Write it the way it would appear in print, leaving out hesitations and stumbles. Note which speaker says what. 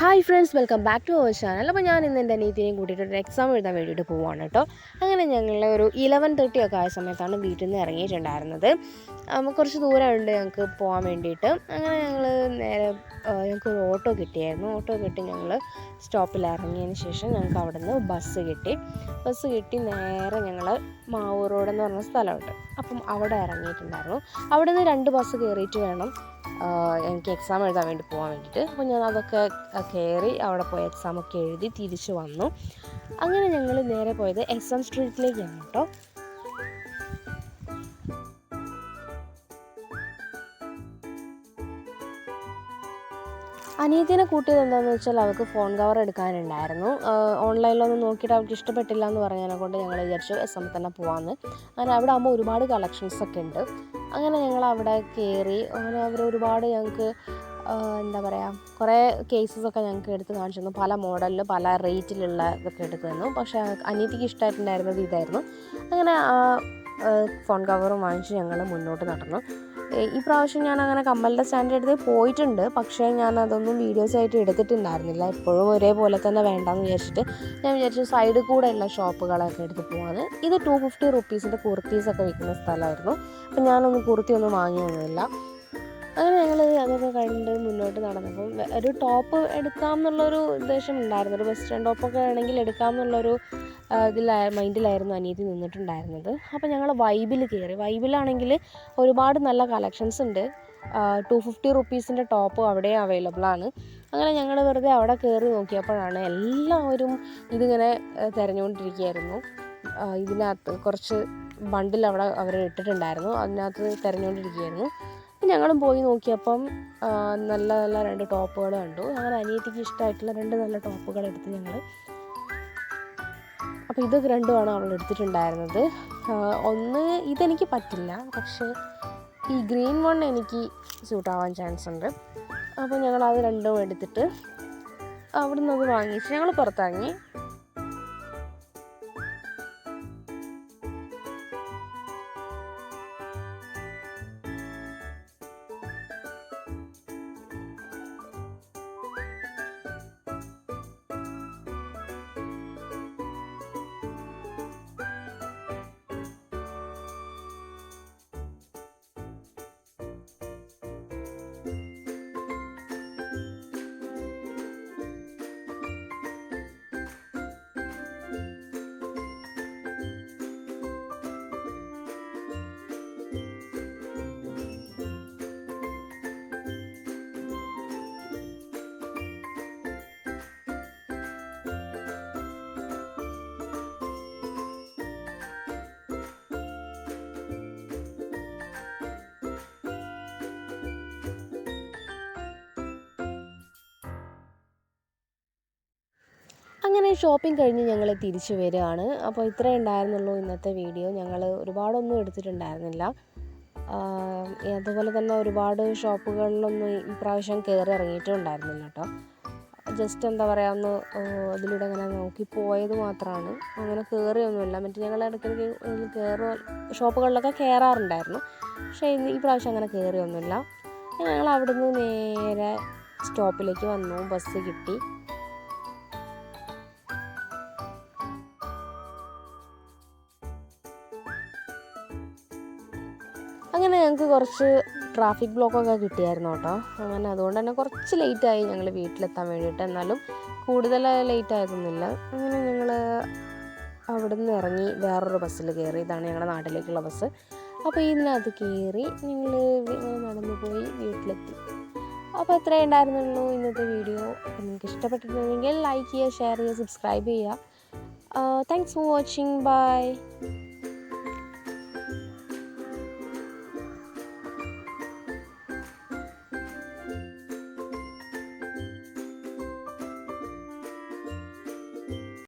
Speaker 1: Hi friends, welcome back to our channel. അപ്പോൾ ഞാൻ ഇന്ന് എൻ്റെ അനിയത്തിനെയും കൂട്ടിയിട്ട് ഒരു എക്സാം എഴുതാൻ വേണ്ടിയിട്ട് പോവുകയാണ് കേട്ടോ. അങ്ങനെ ഞങ്ങൾ ഒരു 11:30 ഒക്കെ ആയ സമയത്താണ് വീട്ടിൽ നിന്ന് ഇറങ്ങിയിട്ടുണ്ടായിരുന്നത്. കുറച്ച് ദൂരമുണ്ട് ഞങ്ങൾക്ക് പോകാൻ വേണ്ടിയിട്ട്. അങ്ങനെ ഞങ്ങൾ നേരെ ഞങ്ങൾക്കൊരു ഓട്ടോ കിട്ടിയായിരുന്നു. ഓട്ടോ കിട്ടി ഞങ്ങൾ സ്റ്റോപ്പിൽ ഇറങ്ങിയതിന് ശേഷം ഞങ്ങൾക്ക് അവിടെ നിന്ന് ബസ് കിട്ടി നേരെ ഞങ്ങൾ മാവൂർ റോഡ് എന്ന് പറഞ്ഞ സ്ഥലമുണ്ട്. അപ്പം അവിടെ ഇറങ്ങിയിട്ടുണ്ടായിരുന്നു. അവിടെ നിന്ന് 2 ബസ് കയറിയിട്ട് വേണം എനിക്ക് എക്സാം എഴുതാൻ വേണ്ടി പോകാൻ വേണ്ടിയിട്ട്. അപ്പോൾ ഞാൻ അതൊക്കെ കയറി അവിടെ പോയി എക്സാമൊക്കെ എഴുതി തിരിച്ച് വന്നു. അങ്ങനെ ഞങ്ങൾ നേരെ പോയത് SM സ്ട്രീറ്റിലേക്കാണ് കേട്ടോ. അനിയത്തിനെ കൂട്ടിയത് എന്താണെന്ന് വെച്ചാൽ അവൾക്ക് ഫോൺ കവർ എടുക്കാനുണ്ടായിരുന്നു. ഓൺലൈനിലൊന്നും നോക്കിയിട്ട് അവൾക്ക് ഇഷ്ടപ്പെട്ടില്ല എന്ന് പറഞ്ഞതിനെ കൊണ്ട് ഞങ്ങൾ വിചാരിച്ചു SM തന്നെ പോകാമെന്ന്. അങ്ങനെ അവിടെ ആകുമ്പോൾ ഒരുപാട് കളക്ഷൻസൊക്കെ ഉണ്ട്. അങ്ങനെ ഞങ്ങൾ അവിടെ കയറി. അങ്ങനെ അവർ ഒരുപാട് ഞങ്ങൾക്ക് എന്താ പറയുക, കുറേ കേസസൊക്കെ ഞങ്ങൾക്ക് എടുത്ത് കാണിച്ചു തന്നു. പല മോഡലിൽ പല റേറ്റിലുള്ള ഇതൊക്കെ എടുത്ത് തന്നു. പക്ഷേ അനിയത്തിക്ക് ഇഷ്ടമായിട്ടുണ്ടായിരുന്നത് ഇതായിരുന്നു. അങ്ങനെ ഫോൺ കവറും വാങ്ങിച്ച് ഞങ്ങൾ മുന്നോട്ട് നടന്നു. ഈ പ്രാവശ്യം ഞാൻ അങ്ങനെ കമ്മലിൻ്റെ സ്റ്റാൻഡ് എടുത്ത് പോയിട്ടുണ്ട്. പക്ഷേ ഞാൻ അതൊന്നും വീഡിയോസായിട്ട് എടുത്തിട്ടുണ്ടായിരുന്നില്ല. എപ്പോഴും ഒരേപോലെ തന്നെ വേണ്ടാന്ന് വിചാരിച്ചിട്ട് ഞാൻ വിചാരിച്ചു സൈഡിൽ കൂടെ ഉള്ള ഷോപ്പുകളൊക്കെ എടുത്ത് പോകാമെന്ന്. ഇത് 250 റുപ്പീസിൻ്റെ കുർത്തീസൊക്കെ വിൽക്കുന്ന സ്ഥലമായിരുന്നു. അപ്പം ഞാനൊന്നും കുർത്തിയൊന്നും വാങ്ങിയൊന്നുമില്ല. അങ്ങനെ ഞങ്ങൾ അതൊക്കെ കണ്ട് മുന്നോട്ട് നടന്നപ്പം ഒരു ടോപ്പ് എടുക്കാം എന്നുള്ളൊരു ഉദ്ദേശം ഉണ്ടായിരുന്നു. ഒരു വെസ്റ്റേൺ ടോപ്പൊക്കെ ആണെങ്കിൽ എടുക്കാം എന്നുള്ളൊരു മൈൻഡിലായിരുന്നു അനിയത്തി നിന്നിട്ടുണ്ടായിരുന്നത്. അപ്പോൾ ഞങ്ങൾ വൈബിൽ കയറി. വൈബിലാണെങ്കിൽ ഒരുപാട് നല്ല കളക്ഷൻസ് ഉണ്ട്. 250 റുപ്പീസിൻ്റെ ടോപ്പ് അവിടെ അവൈലബിൾ ആണ്. അങ്ങനെ ഞങ്ങൾ വെറുതെ അവിടെ കയറി നോക്കിയപ്പോഴാണ് എല്ലാവരും ഇതിങ്ങനെ തിരഞ്ഞുകൊണ്ടിരിക്കുകയായിരുന്നു. ഇതിനകത്ത് കുറച്ച് ബണ്ടിൽ അവിടെ അവർ ഇട്ടിട്ടുണ്ടായിരുന്നു. അതിനകത്ത് തിരഞ്ഞുകൊണ്ടിരിക്കുകയായിരുന്നു. ഞങ്ങളും പോയി നോക്കിയപ്പം നല്ല നല്ല 2 ടോപ്പുകൾ കണ്ടു. അങ്ങനെ അനിയത്തിക്ക് ഇഷ്ടമായിട്ടുള്ള 2 നല്ല ടോപ്പുകൾ എടുത്ത് ഞങ്ങൾ. അപ്പോൾ ഇത് 2മാണ് അവൾ എടുത്തിട്ടുണ്ടായിരുന്നത്. ഒന്ന് ഇതെനിക്ക് പറ്റില്ല, പക്ഷേ ഈ ഗ്രീൻ വൺ എനിക്ക് സ്യൂട്ടാവാൻ ചാൻസ് ഉണ്ട്. അപ്പോൾ ഞങ്ങൾ അത് 2ഉം എടുത്തിട്ട് അവിടെ നിന്ന് അത് വാങ്ങിച്ച് ഞങ്ങൾ പുറത്തിറങ്ങി. അങ്ങനെ ഷോപ്പിംഗ് കഴിഞ്ഞ് ഞങ്ങൾ തിരിച്ചു വരികയാണ്. അപ്പോൾ ഇത്രയേ ഉണ്ടായിരുന്നുള്ളൂ ഇന്നത്തെ വീഡിയോ. ഞങ്ങൾ ഒരുപാടൊന്നും എടുത്തിട്ടുണ്ടായിരുന്നില്ല. അതുപോലെ തന്നെ ഒരുപാട് ഷോപ്പുകളിലൊന്നും ഇപ്രാവശ്യം കയറി ഇറങ്ങിയിട്ടും ഉണ്ടായിരുന്നില്ല കേട്ടോ. ജസ്റ്റ് എന്താ പറയുക, ഒന്ന് അതിലൂടെ അങ്ങനെ നോക്കി പോയത് മാത്രമാണ്. അങ്ങനെ കയറിയൊന്നുമില്ല. മറ്റേ ഞങ്ങൾ ഇടയ്ക്കിടയ്ക്ക് ഷോപ്പുകളിലൊക്കെ കയറാറുണ്ടായിരുന്നു. പക്ഷേ ഈ പ്രാവശ്യം അങ്ങനെ കയറിയൊന്നുമില്ല. ഞങ്ങൾ അവിടുന്ന് നേരെ സ്റ്റോപ്പിലേക്ക് വന്നു. ബസ് കിട്ടി. അങ്ങനെ ഞങ്ങൾക്ക് കുറച്ച് ട്രാഫിക് ബ്ലോക്കൊക്കെ കിട്ടിയായിരുന്നു കേട്ടോ. അങ്ങനെ അതുകൊണ്ട് തന്നെ കുറച്ച് ലേറ്റായി ഞങ്ങൾ വീട്ടിലെത്താൻ വേണ്ടിയിട്ട്. എന്നാലും കൂടുതൽ ലേറ്റ് ആയതൊന്നുമില്ല. അങ്ങനെ ഞങ്ങൾ അവിടെ നിന്ന് ഇറങ്ങി വേറൊരു ബസ്സിൽ കയറി. ഇതാണ് ഞങ്ങളുടെ നാട്ടിലേക്കുള്ള ബസ്. അപ്പോൾ ഇതിനകത്ത് കയറി ഞങ്ങൾ നടന്നു പോയി വീട്ടിലെത്തി. അപ്പോൾ ഇത്രയേ ഉണ്ടായിരുന്നുള്ളൂ ഇന്നത്തെ വീഡിയോ. അപ്പോൾ നിങ്ങൾക്ക് ഇഷ്ടപ്പെട്ടിട്ടുണ്ടെങ്കിൽ ലൈക്ക് ചെയ്യുക, ഷെയർ ചെയ്യുക, സബ്സ്ക്രൈബ് ചെയ്യുക. Thanks for watching. ബൈ.